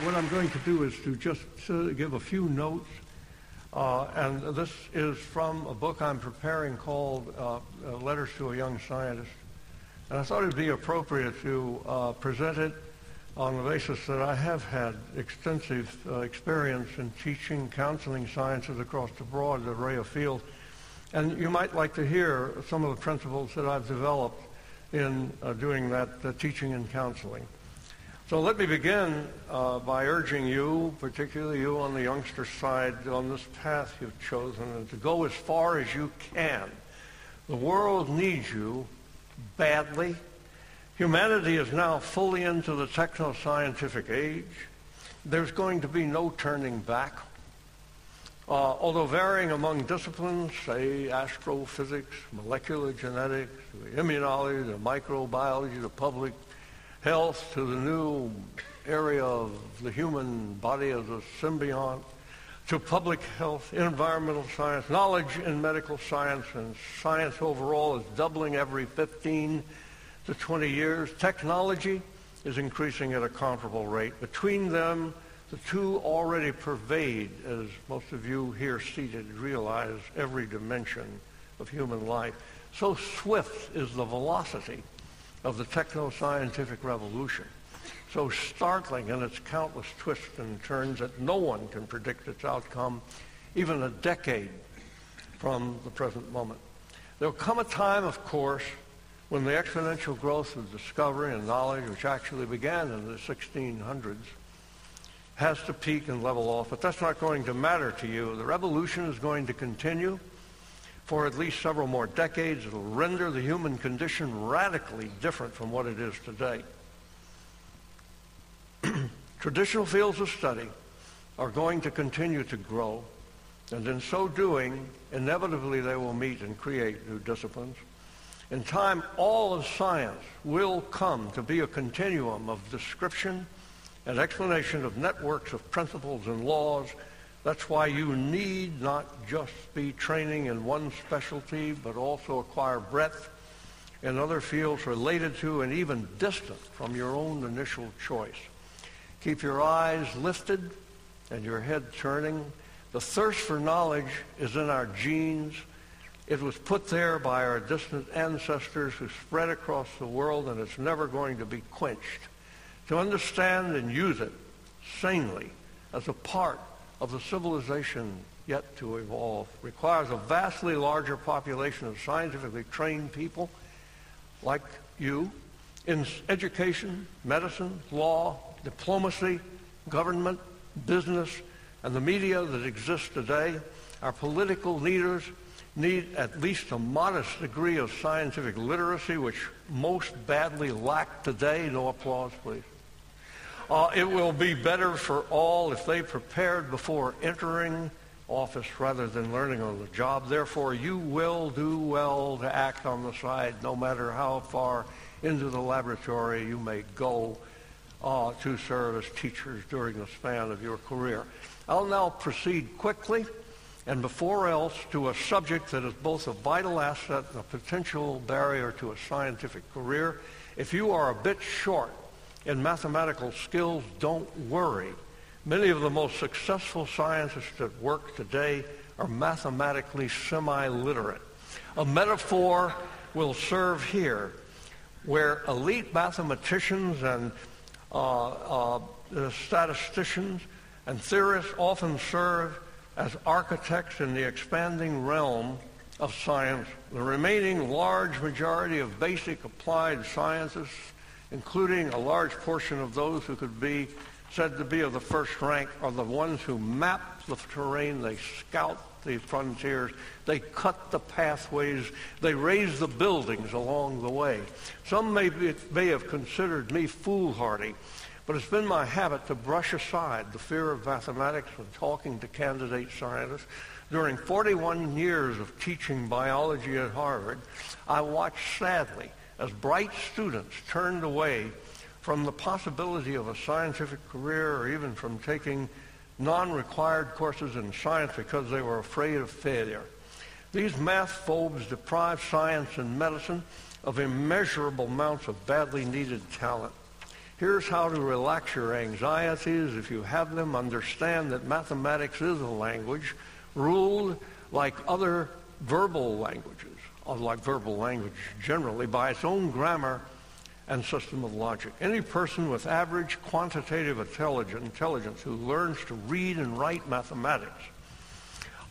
what I'm going to do is to just give a few notes. And this is from a book I'm preparing called Letters to a Young Scientist. And I thought it would be appropriate to present it on the basis that I have had extensive experience in teaching, counseling sciences across the broad array of fields. And you might like to hear some of the principles that I've developed in doing that teaching and counseling. So let me begin by urging you, particularly you on the youngster side, on this path you've chosen, and to go as far as you can. The world needs you badly. Humanity is now fully into the techno-scientific age. There's going to be no turning back. Although varying among disciplines, say astrophysics, molecular genetics, immunology, the microbiology, the public health, to the new area of the human body as a symbiont, to public health, environmental science, knowledge in medical science, and science overall is doubling every 15 to 20 years. Technology is increasing at a comparable rate. Between them, the two already pervade, as most of you here seated realize, every dimension of human life. So swift is the velocity of the techno-scientific revolution, so startling in its countless twists and turns that no one can predict its outcome, even a decade from the present moment. There will come a time, of course, when the exponential growth of discovery and knowledge, which actually began in the 1600s, has to peak and level off, but that's not going to matter to you. The revolution is going to continue for at least several more decades. It'll render the human condition radically different from what it is today. Traditional fields of study are going to continue to grow, and in so doing, inevitably they will meet and create new disciplines. In time, all of science will come to be a continuum of description and explanation of networks of principles and laws. That's why you need not just be training in one specialty, but also acquire breadth in other fields related to and even distant from your own initial choice. Keep your eyes lifted and your head turning. The thirst for knowledge is in our genes. It was put there by our distant ancestors who spread across the world, and it's never going to be quenched. To understand and use it sanely as a part of the civilization yet to evolve requires a vastly larger population of scientifically trained people like you in education, medicine, law, diplomacy, government, business, and the media that exists today. Our political leaders need at least a modest degree of scientific literacy, which most badly lack today. No applause, please. It will be better for all if they prepared before entering office rather than learning on the job. Therefore, you will do well to act on the side, no matter how far into the laboratory you may go to serve as teachers during the span of your career. I'll now proceed quickly and before else to a subject that is both a vital asset and a potential barrier to a scientific career. If you are a bit short in mathematical skills, don't worry. Many of the most successful scientists at work today are mathematically semi-literate. A metaphor will serve here, where elite mathematicians and statisticians and theorists often serve as architects in the expanding realm of science. The remaining large majority of basic applied sciences, including a large portion of those who could be said to be of the first rank, are the ones who map the terrain, they scout the frontiers, they cut the pathways, they raise the buildings along the way. Some may have considered me foolhardy, but it's been my habit to brush aside the fear of mathematics when talking to candidate scientists. During 41 years of teaching biology at Harvard, I watched sadly as bright students turned away from the possibility of a scientific career or even from taking non-required courses in science because they were afraid of failure. These math phobes deprive science and medicine of immeasurable amounts of badly needed talent. Here's how to relax your anxieties. If you have them, understand that mathematics is a language ruled like other verbal languages, like verbal language generally, by its own grammar and system of logic. Any person with average quantitative intelligence who learns to read and write mathematics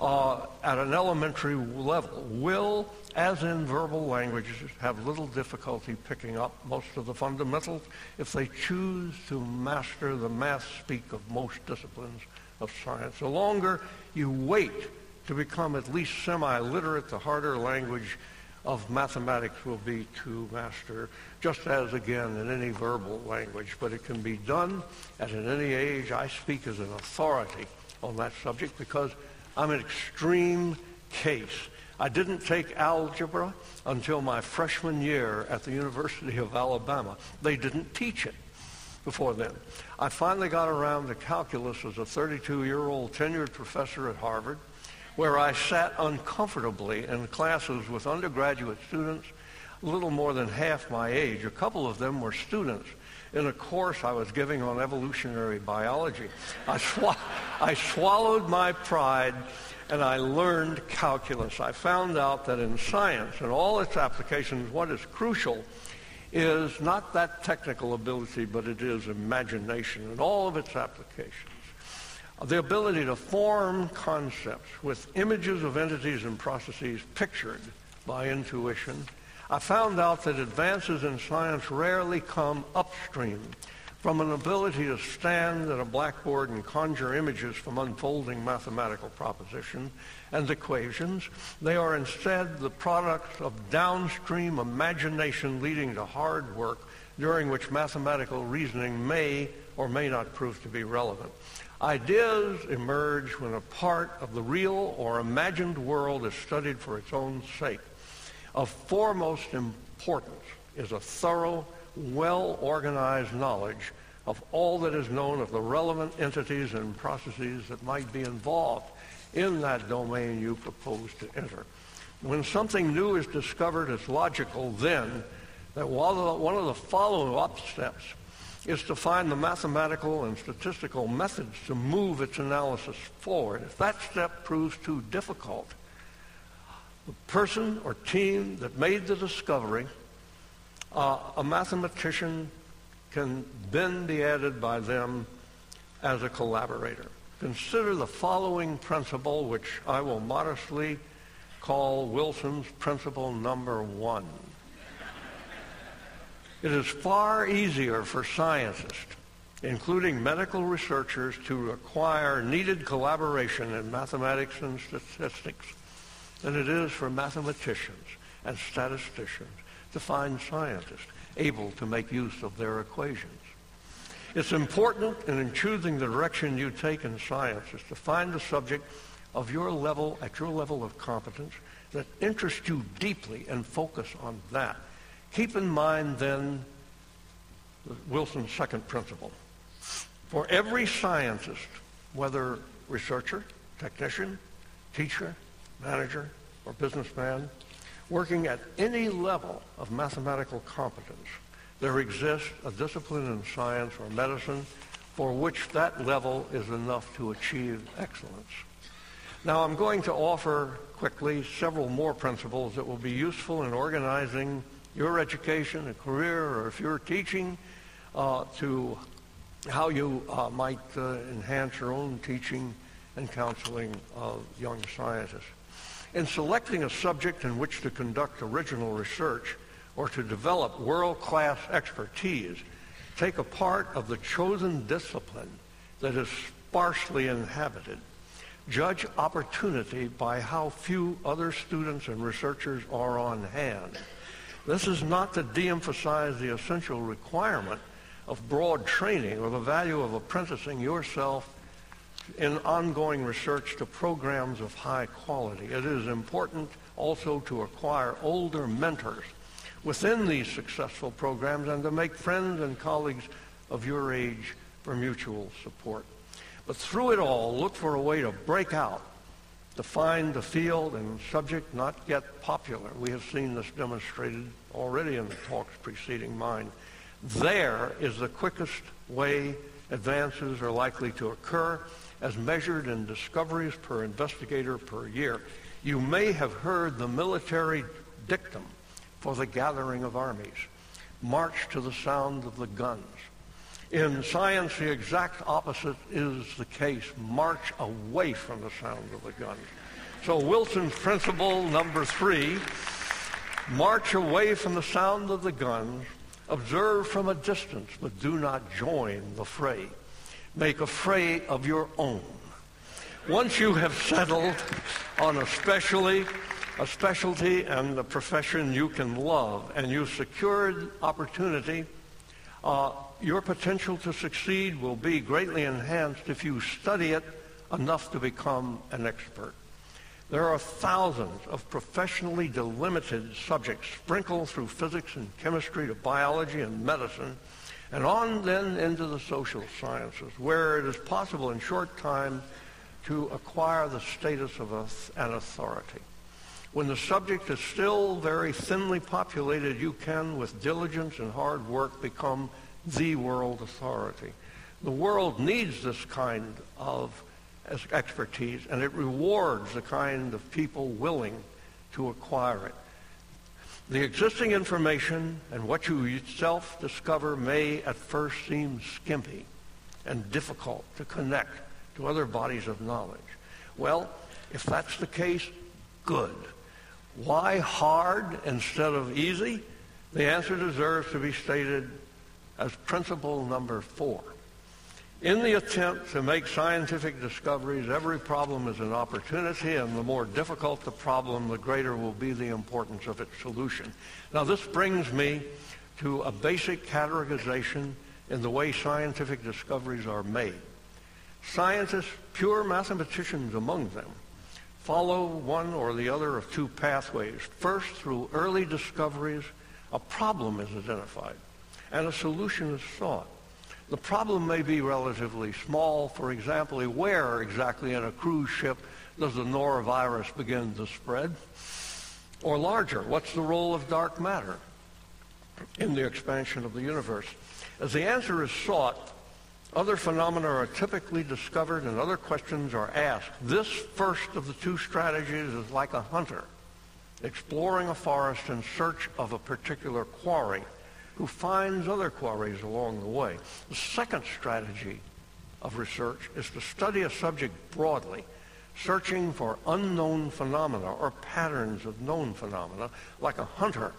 at an elementary level will, as in verbal languages, have little difficulty picking up most of the fundamentals if they choose to master the math speak of most disciplines of science. The longer you wait to become at least semi-literate, the harder language of mathematics will be to master, just as, again, in any verbal language. But it can be done at any age. I speak as an authority on that subject because I'm an extreme case. I didn't take algebra until my freshman year at the University of Alabama. They didn't teach it before then. I finally got around to calculus as a 32-year-old tenured professor at Harvard, where I sat uncomfortably in classes with undergraduate students a little more than half my age. A couple of them were students in a course I was giving on evolutionary biology. I swallowed my pride and I learned calculus. I found out that in science and all its applications, what is crucial is not that technical ability, but it is imagination and all of its applications. The ability to form concepts with images of entities and processes pictured by intuition. I found out that advances in science rarely come upstream from an ability to stand at a blackboard and conjure images from unfolding mathematical propositions and equations. They are instead the products of downstream imagination leading to hard work during which mathematical reasoning may or may not prove to be relevant. Ideas emerge when a part of the real or imagined world is studied for its own sake. Of foremost importance is a thorough, well-organized knowledge of all that is known of the relevant entities and processes that might be involved in that domain you propose to enter. When something new is discovered, it's logical then that one of the follow-up steps is to find the mathematical and statistical methods to move its analysis forward. If that step proves too difficult, the person or team that made the discovery, a mathematician can then be added by them as a collaborator. Consider the following principle, which I will modestly call Wilson's principle number 1. It is far easier for scientists, including medical researchers, to acquire needed collaboration in mathematics and statistics than it is for mathematicians and statisticians to find scientists able to make use of their equations. It's important in choosing the direction you take in science is to find a subject of your level, at your level of competence, that interests you deeply and focus on that. Keep in mind then Wilson's second principle. For every scientist, whether researcher, technician, teacher, manager, or businessman, working at any level of mathematical competence, there exists a discipline in science or medicine for which that level is enough to achieve excellence. Now I'm going to offer quickly several more principles that will be useful in organizing your education and career, or if you're teaching, to how you might enhance your own teaching and counseling of young scientists. In selecting a subject in which to conduct original research or to develop world-class expertise, take a part of the chosen discipline that is sparsely inhabited. Judge opportunity by how few other students and researchers are on hand. This is not to de-emphasize the essential requirement of broad training or the value of apprenticing yourself in ongoing research to programs of high quality. It is important also to acquire older mentors within these successful programs and to make friends and colleagues of your age for mutual support. But through it all, look for a way to break out, to find the field and subject not yet popular. We have seen this demonstrated already in the talks preceding mine, There is the quickest way advances are likely to occur, as measured in discoveries per investigator per year. You may have heard the military dictum for the gathering of armies: march to the sound of the guns. In science, the exact opposite is the case: march away from the sound of the guns. So Wilson's principle number 3, march away from the sound of the guns, observe from a distance, but do not join the fray. Make a fray of your own. Once you have settled on a specialty and a profession you can love, and you've secured opportunity, your potential to succeed will be greatly enhanced if you study it enough to become an expert. There are thousands of professionally delimited subjects sprinkled through physics and chemistry to biology and medicine, and on then into the social sciences, where it is possible in short time to acquire the status of an authority. When the subject is still very thinly populated, you can, with diligence and hard work, become the world authority. The world needs this kind of expertise, and it rewards the kind of people willing to acquire it. The existing information and what you yourself discover may at first seem skimpy and difficult to connect to other bodies of knowledge. Well, if that's the case, good. Why hard instead of easy? The answer deserves to be stated as principle number 4. In the attempt to make scientific discoveries, every problem is an opportunity, and the more difficult the problem, the greater will be the importance of its solution. Now, this brings me to a basic categorization in the way scientific discoveries are made. Scientists, pure mathematicians among them, follow one or the other of 2 pathways. First, through early discoveries, a problem is identified and a solution is sought. The problem may be relatively small. For example, where exactly in a cruise ship does the norovirus begin to spread? Or larger, what's the role of dark matter in the expansion of the universe? As the answer is sought, other phenomena are typically discovered and other questions are asked. This first of the 2 strategies is like a hunter exploring a forest in search of a particular quarry, who finds other quarries along the way. The second strategy of research is to study a subject broadly, searching for unknown phenomena or patterns of known phenomena, like a hunter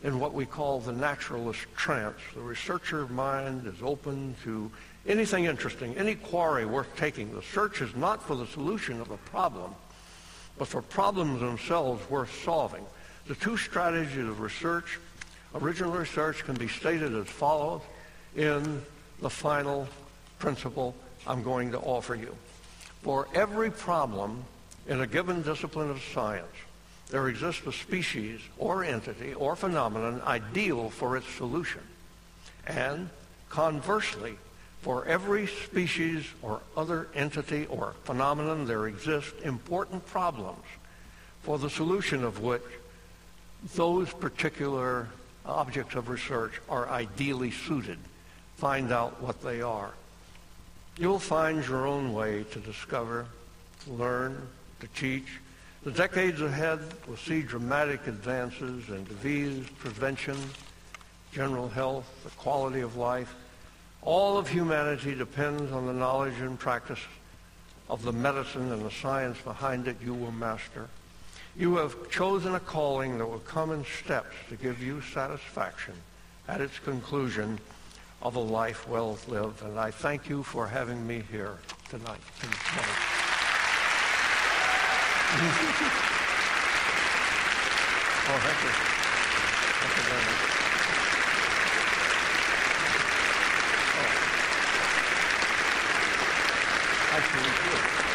in what we call the naturalist trance. The researcher mind is open to anything interesting, any quarry worth taking. The search is not for the solution of a problem, but for problems themselves worth solving. The 2 strategies of research, original research, can be stated as follows in the final principle I'm going to offer you. For every problem in a given discipline of science, there exists a species or entity or phenomenon ideal for its solution. And conversely, for every species or other entity or phenomenon, there exist important problems for the solution of which those particular objects of research are ideally suited. Find out what they are. You'll find your own way to discover, to learn, to teach. The decades ahead will see dramatic advances in disease prevention, general health, the quality of life. All of humanity depends on the knowledge and practice of the medicine and the science behind it you will master. You have chosen a calling that will come in steps to give you satisfaction at its conclusion of a life well lived. And I thank you for having me here tonight. Oh, thank you. Thank you very much. Actually, good.